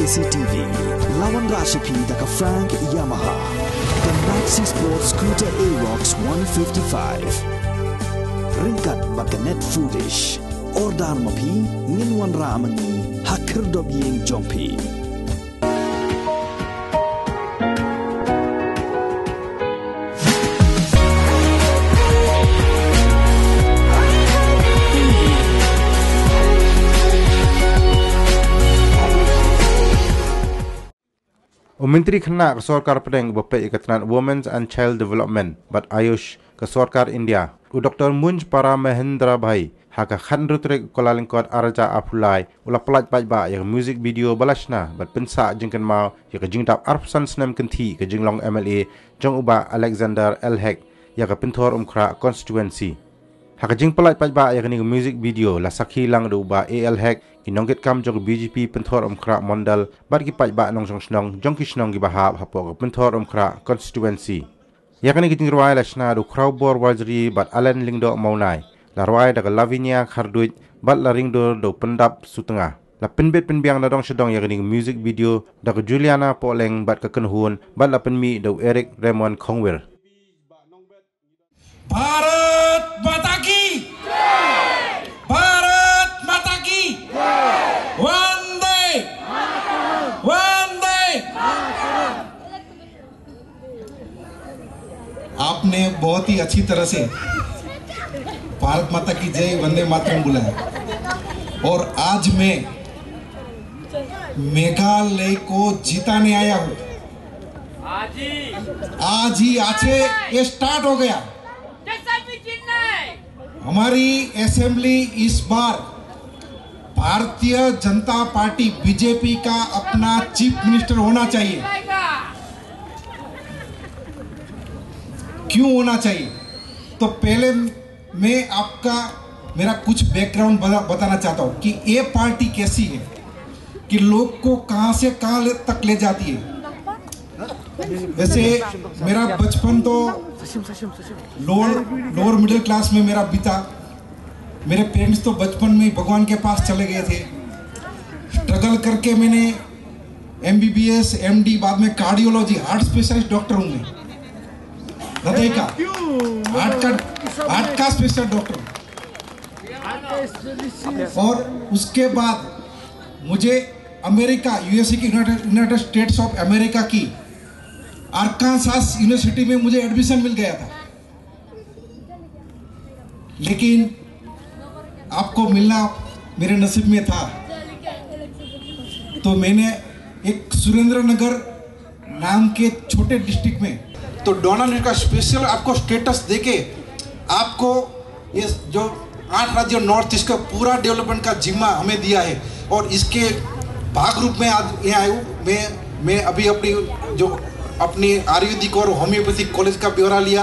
CCTV, lawan Rashipi daka Frank Yamaha, the Maxi Sports Scooter Aerox 155. Ringkat bakanet foodish, ordar mapi, nginwan ramani, hakir dobyeng jongpi. Menteri Khana ke Sarkar Pedang Bapak Ikatan Women's and Child Development bat Ayush ke Sarkar India Dr. Munj Para Mahendra Bhai haka khandrutrek kolalingkot arja apulai ula pelat ba yang music video balasna bat pensa jengkan mau ya ke jingtap arpsan Snem kenti ke Jinglong MLA jong uba Alexander Elhek ya ke pentor umkra constituency haka jing pelat ba ya ke music video la sakhi lang do uba Elhek kinongket kam jog BJP pentor umkra mondal bat ki ba nong snong jong ki snong gi bahab hapo pentor umkra constituency ya ke Jingrwai la shna do crowbor wajri bat Allen lingdo maunai la roi daga Lavinia kharduit bat la ringdo do pendap sutengah la penbet penbiang nadong sedong ya ke music video daga Juliana Poleng bat ke kenhun bat la penmi do Eric Raymond Kongwer Bharat Mata Ki Jai! Bharat Mata Ki Jai! Vande Vande आपने बहुत ही अच्छी तरह से भारत माता की जय वंदे मातरम बुलाया और आज मैं मेघालय को जिताने आया हूँ। आज ही ये स्टार्ट हो गया। हमारी असेंबली इस बार भारतीय जनता पार्टी बीजेपी का अपना चीफ मिनिस्टर होना चाहिए। क्यों होना चाहिए? तो पहले मैं मेरा कुछ बैकग्राउंड बताना चाहता हूँ कि ये पार्टी कैसी है कि लोग को कहां से कहां तक ले जाती है। वैसे मेरा बचपन तो लोअर मिडिल क्लास में मेरा बीता। मेरे पेरेंट्स तो बचपन में भगवान के पास चले गए थे। स्ट्रगल करके मैंने MBBS MD बाद में कार्डियोलॉजी हार्ट स्पेशलिस्ट डॉक्टर हूँ मैं, हृदय का हार्ट का स्पेशल डॉक्टर। और उसके बाद मुझे अमेरिका USA की यूनाइटेड स्टेट्स ऑफ अमेरिका की आर्कांसास यूनिवर्सिटी में मुझे एडमिशन मिल गया था। लेकिन आपको मिलना मेरे नसीब में था, तो मैंने एक सुरेंद्रनगर नाम के छोटे डिस्ट्रिक्ट में तो डोनाल्ड का स्पेशल आपको स्टेटस देके आपको ये जो 8 राज्यों नॉर्थ ईस्ट का पूरा डेवलपमेंट का जिम्मा हमें दिया है। और इसके भाग रूप में आज यहाँ आया हूँ। मैं अभी अपनी आयुर्वेदिक और होम्योपैथिक कॉलेज का ब्यौरा लिया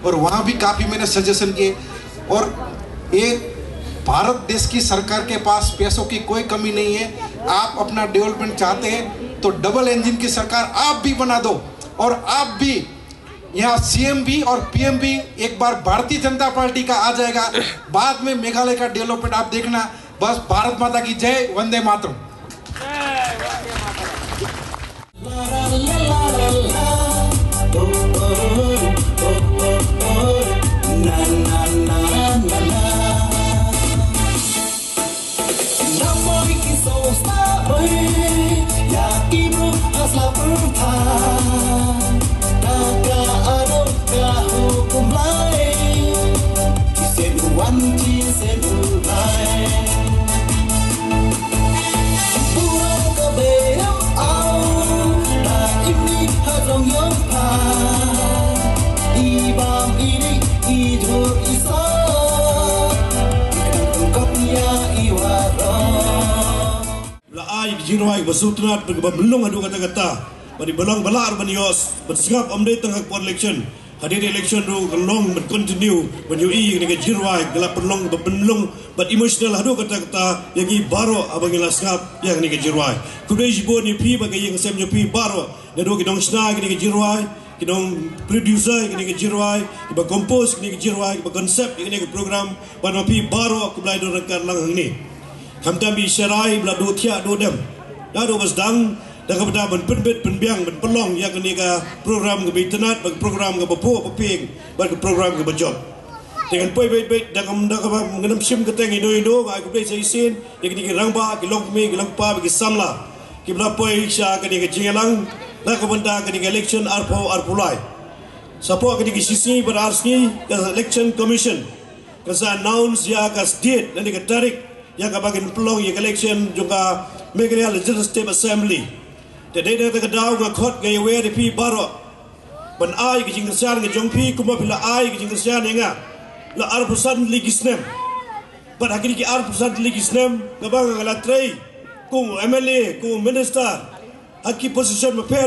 और वहाँ भी काफ़ी मैंने सजेशन किए। और ये भारत देश की सरकार के पास पैसों की कोई कमी नहीं है। आप अपना डेवलपमेंट चाहते हैं तो डबल इंजन की सरकार आप भी बना दो और आप भी यहाँ CM भी और PM भी एक बार भारतीय जनता पार्टी का आ जाएगा। बाद में मेघालय का डेवलपमेंट आप देखना। बस भारत माता की जय, वंदे Mataram. Jingrwai basutrat berbelung adu kata-kata bari belong balar banios bersegap amdai tengah election hadir election ru gelong continue menyui dengan Jingrwai gelap belong but emotional adu kata-kata yang i baro abang ilasgap yang dengan Jingrwai kudai jibo ni pi bagi yang sem pi baro nado kidong sna dengan Jingrwai kidong producer dengan Jingrwai ba compose dengan Jingrwai ba konsep dengan program ban pi baro aku belai do rekan lang ni kamtambi serai belado thia do dem Lalu wasdang dah kepada penbet penbiang penpelong yang kenika program ke internet, program ke bepo peping, bagi program ke bejob. Dengan poi bet dah mengenam sim keteng Indo aku play seisin yang kenika rangba ke long me ke long pa ke samla. Kibla poi sya kenika Jinglong dah kepada kenika election arpulai. Siapa ketika sisi berasni ke election commission kasa announce ya kas date dan dikatarik yang kabagian pelong ya election juga Meghalaya Legislative Assembly. Jadi dia terkadau ngakot gaya wer di pi barok. Ban ai ke jingkasian ke jongpi kuma bila ai ke jingkasian enga. La arpusan ligi Snem. Ban hakini ki arpusan ligi Snem kabang ngala trei ku MLA ku minister haki position maper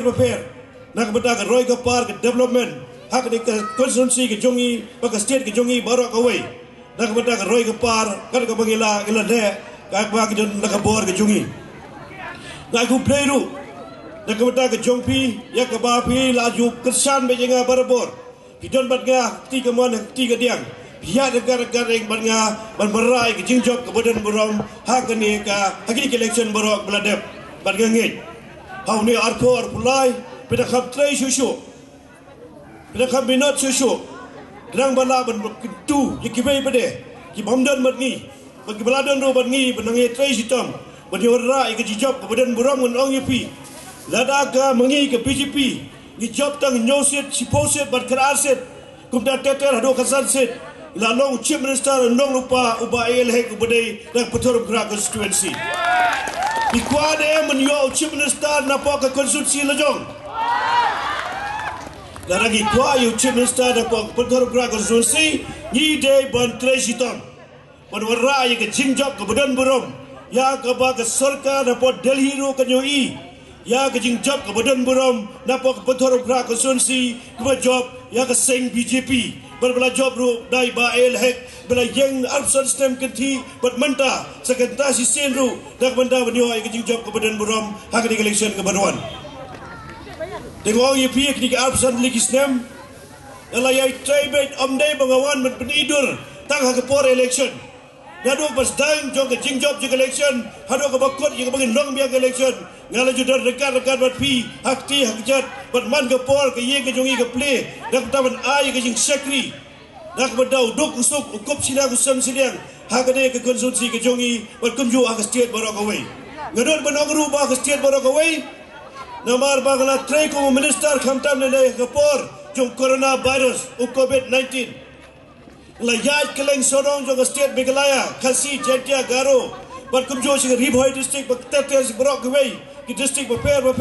nak benda ke roy ke par ke development hak di konstitusi ke jongi baka state ke jongi barok kawai nak benda ke roy ke par kan ke bangila ila de ka bagi don nak bor ke jongi nak ku pleru nak benda ke jongpi ya ke bapi laju kesan bejenga barbor hidon badga tiga mon tiga diang biar negara-negara yang ban berai ke jingjob ke badan berom hak ni ka hak ni election borok beladep badga ngit hau ni arpulai pada khap trai susu pada khap binat susu gerang bala ban tu yikibai pade ki bomdan matni bagi beladan ro batni benangi trai sitam bani ora ke jijob ke badan berom ngon ong yepi ladaga mengi ke PGP ni job tang nyoset siposet bat keraset kumda teter hado kasan set la long chief minister nong lupa uba elhek ubadai dak petor gerak constituency ikuade menyo chief minister napa ke konstitusi lejong lagi kwa yu chief minister napa petor gerak konstitusi ni de ban tresitam ban wara ye ke jingjop ke badan berom ya ke ba ke sarkar napa Delhi ro ke nyoi ya ke jingjop ke badan berom napa ke petor gerak konstitusi ke job ya ke sing BJP berbela job ru dai ba el hek bela yang arsan Snem kenti bat menta sekretasi senru dak benda benyo ke job ke badan berom hak di election ke baruan tengok ye pi ke arsan ligi Snem alai tribate omdai bangawan men penidur tang hak por election Nado pas dang jong ke jingjob jong election hado ke bakot ye ke bagi long biang election ngala judar rekan-rekan bat pi hakti hakjat bat man ke por ke ye ke jongi ke play dak taban ai ke jing sekri dak badau duk usuk ukop sila kusam sidiang hakade ke konstitusi ke jongi bat kumju ak state barok away ngadon banogru ba ke state barok away namar bangla tray ko minister khamtam le ke por jong coronavirus u COVID-19 layat keleng sorong jong state Meghalaya Khasi Jatia Garo bat kumjo sing Ribhoi district bat tetes brok gewei ki district baper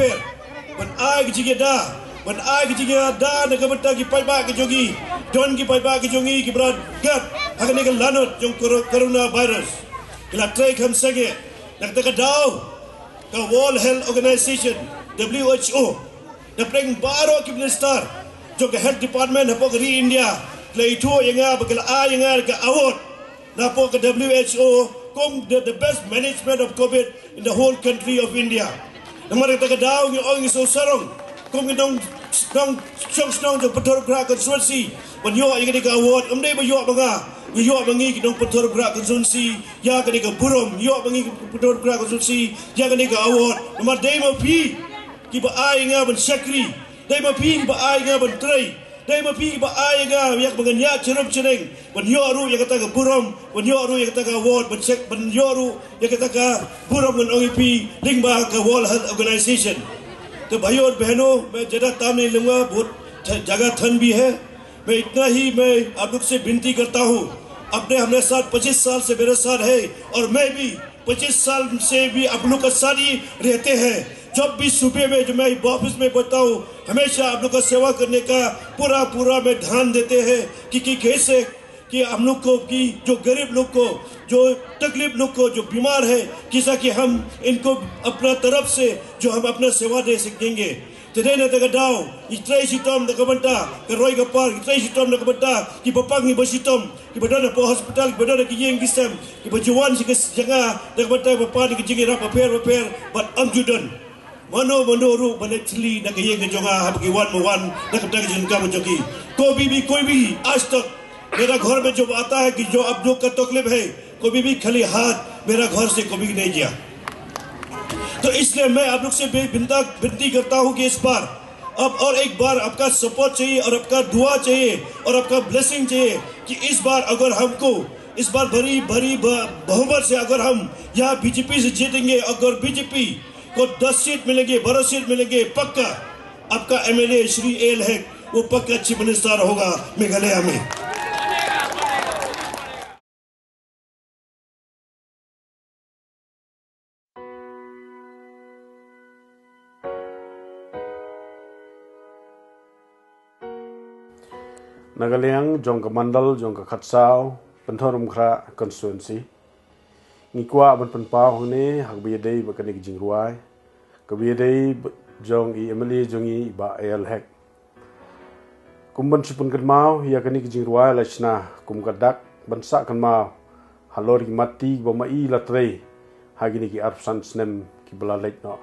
ban ai ki jigeda ban ai ki jigeda na kabata ki pai ba ki jogi don ki pai ba ki jongi ki brad gat hakane ke lanot jong corona virus ila trai kham sage nak ta daw ka World Health Organization WHO na preng baro ki minister jong health department hapo ri India Itu yang bakal yang ke award napo ke WHO kom the best management of COVID in the whole country of India. Namar kita daw ni ong so sarong kom dong chong de petor gerak konstitusi banyo yang ke award amdai bayo banga yo bangi dong petor gerak konstitusi ya ke burom yo bangi petor gerak konstitusi ya ke award namar dai ma pi ki ba ai nga ban sekri dai ma pi ba ai nga ban trai dai mapi ba ai ga yak banganya cerup cereng ban yoru yang kata burom ban yoru yang kata award ban sek ban yoru yang kata burom dan OEP lingba ke World Health Organization तो भाइयों और बहनों मैं ज़्यादा टाइम नहीं लूँगा बहुत जगह ठंड भी है मैं इतना ही मैं आप लोग से विनती करता हूँ अपने हमारे साथ 25 साल से मेरे साथ है और मैं भी 25 साल से भी आप लोग का साथ ही रहते हैं जब भी सुबह में जो मैं ऑफिस में बैठता हूँ हमेशा आप लोग का सेवा करने का पूरा मैं ध्यान देते हैं कि कैसे कि हम लोग को कि जो गरीब लोग को जो तकलीफ लोग को जो बीमार है किसा कि हम इनको अपना तरफ से जो हम अपना सेवा दे सकेंगे Today na tagadao, itray sitom na kabanta, karoy kapar, itray sitom na kabanta, kipapang iba sitom, kibadana po hospital, kibadana kiyeng gisam, kibajuan si kasjanga, na kabanta papani kijingira paper, but amjudan. Mano ru baletli na kiyeng kajonga, hapakiwan mawan, na kabanta kijinga majoki. कोई भी आज तक मेरा घर में जो आता है कि जो अब जो का तकलीफ है कोई भी खाली हाथ मेरा घर से कभी नहीं गया तो इसलिए मैं आप लोग से विनती करता हूँ कि इस बार अब और एक बार आपका सपोर्ट चाहिए और आपका दुआ चाहिए और आपका ब्लेसिंग चाहिए कि इस बार अगर हमको इस बार भरी बहुमत से अगर हम यहाँ बीजेपी से जीतेंगे, अगर बीजेपी को 10 सीट मिलेंगे, 12 सीट मिलेंगे, पक्का आपका एमएलए श्री एल है वो पक्का चीफ मिनिस्टर होगा मेघालय में। Nagaliang jong Mandal jong Khatsao Pentorum Kra constituency ngikwa ban penpau ni hakbiadei bakanik Jingrwai kabiadei jong I emily jong I ba el hek kumban sipun kenmau ya kanik Jingrwai lachna kum kadak bansa kenmau halori mati ba mai latrei hagini ki arpsan Snem ki balalek no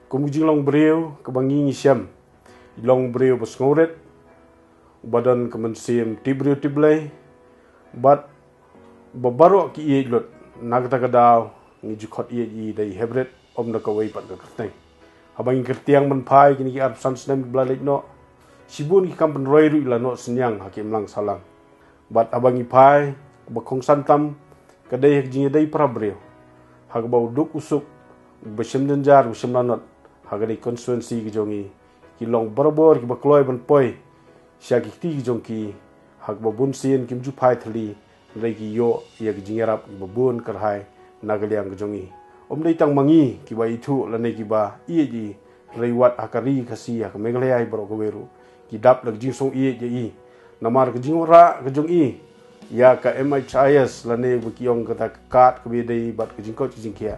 kum Jinglong breu kebangi ngisyam long breu basngoret badan kemensiam tibriu tiblai bat babaru ki iglot nagta kadaw ngi jukot i dai Heprit om na kawai pat ka kerteng habang kertiang menpai kini ki arpsan Snem blalek no sibun ki kampen roiru ila no senyang hakim lang salang bat abang ipai bakong santam kadai hak jingi dai prabreu hak bau duk usuk besim denjar besim lanot hagani constituency ki jongi ki long barabor ki bakloi ban poi Syakiti jongki hak babun sien kim jupai thali regi yo yak jingerap babun karhai nagaliang jongi omdei tang mangi ki ba itu lane ki ba ieji reiwat akari khasi hak Meghalaya bro goweru ki dap lag jingsong ieji namar ke jingora ke jongi ya ka MHIS lane bukiong kata kat ke bedei bat ke jingko jingkia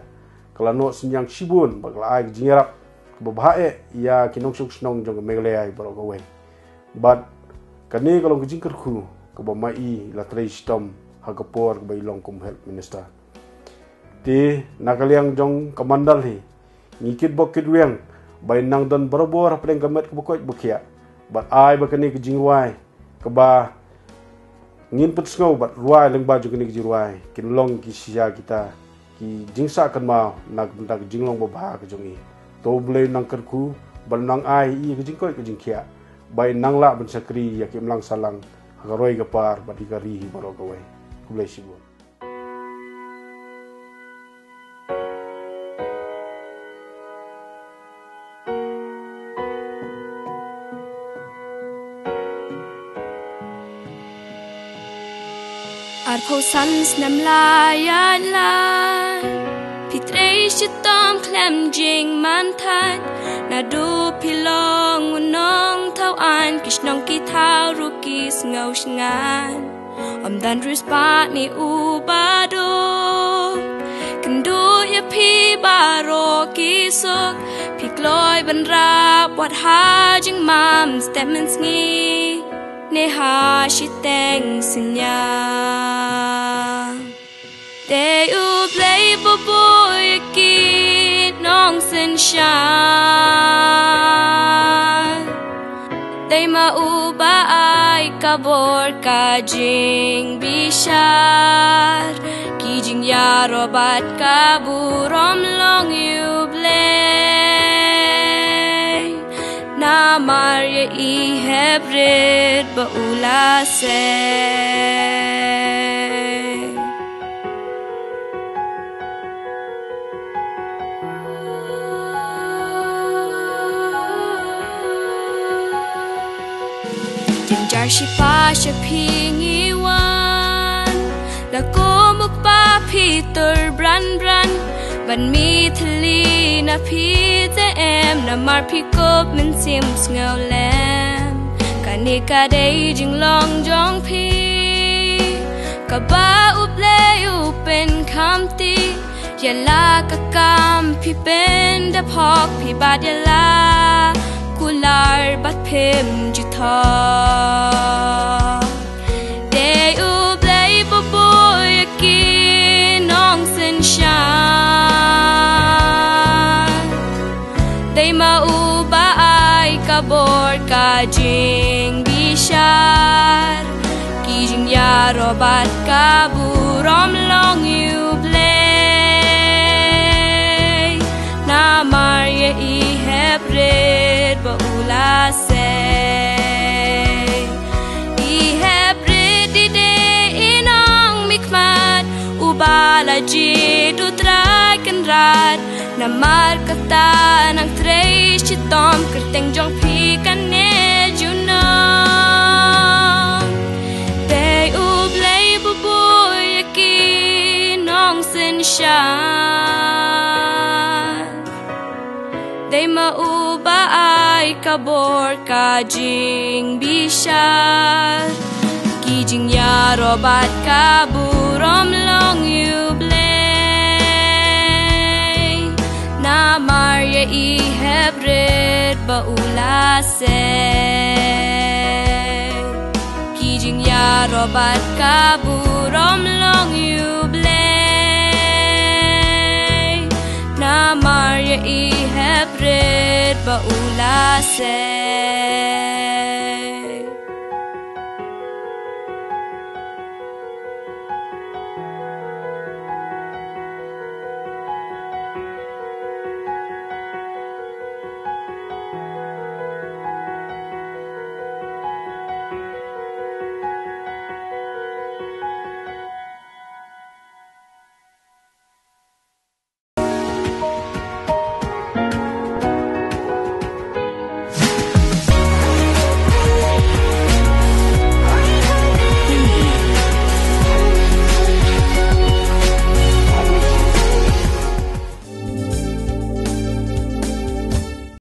kalano senyang sibun baklai jingerap babae ya kinong snong jong Meghalaya bro gowe but kani kalau kejingker ku ke bamai latrei stom hagapor ke bailong kum health minister ti nakaliang jong kamandal hi ngikit bokit weng bai nang don barabor apreng gamet ke bokoi bukia bat ai bakani ke Jingrwai ke ba ngin put snow bat ruai leng baju kini ke Jingrwai kinlong ki sia kita ki jingsa kan ma nak bentak Jinglong babah ke jongi to blei nang kerku ban nang ai I ke jingkoi ke jingkia bai nangla ben sakri yakim lang salang hagaroi gapar badikari baro gawai kublai sibun Arpo sans nem layan lan Pitrei shitom klem jing mantat Nadu pilong unong tawan Kishnong kitau rukis ngau shingan Om dan rispat ni ubado Kendu ya pi baro kisok Pikloi benrap wat hajing mam stemens ngi Neha shiteng sinyang They ublay boboy ki nong sunshine They mauba ay kabor ka jing bishar Ki jing yarobat kaburom long ublay Na marya I Heprit baulase Jar shipa shaping iwan Lako mukpa Peter bran Ban mi thali na pi te em Na mar pikop min sim sngau lem Kanika day Jinglong jong pi Kaba uple upen kamti Yala kakam pi pen da pok pi bad yala Kular bat pim juta Day ublay boboy aki nong sunshine Day mauba ay kabor ka jing bishar Ki jing yarobat kaburom long ublay lagi du trakan rat namar kata nang trei chitom kerteng jong pi kan ne juno they ublay bubuy ki nong sin sha they mauba ay kabor ka jing bishar kijing ya robat kaburom long you blay na marya I Heprit baulase kijing ya robat kaburom long you blay na marya I Heprit baulase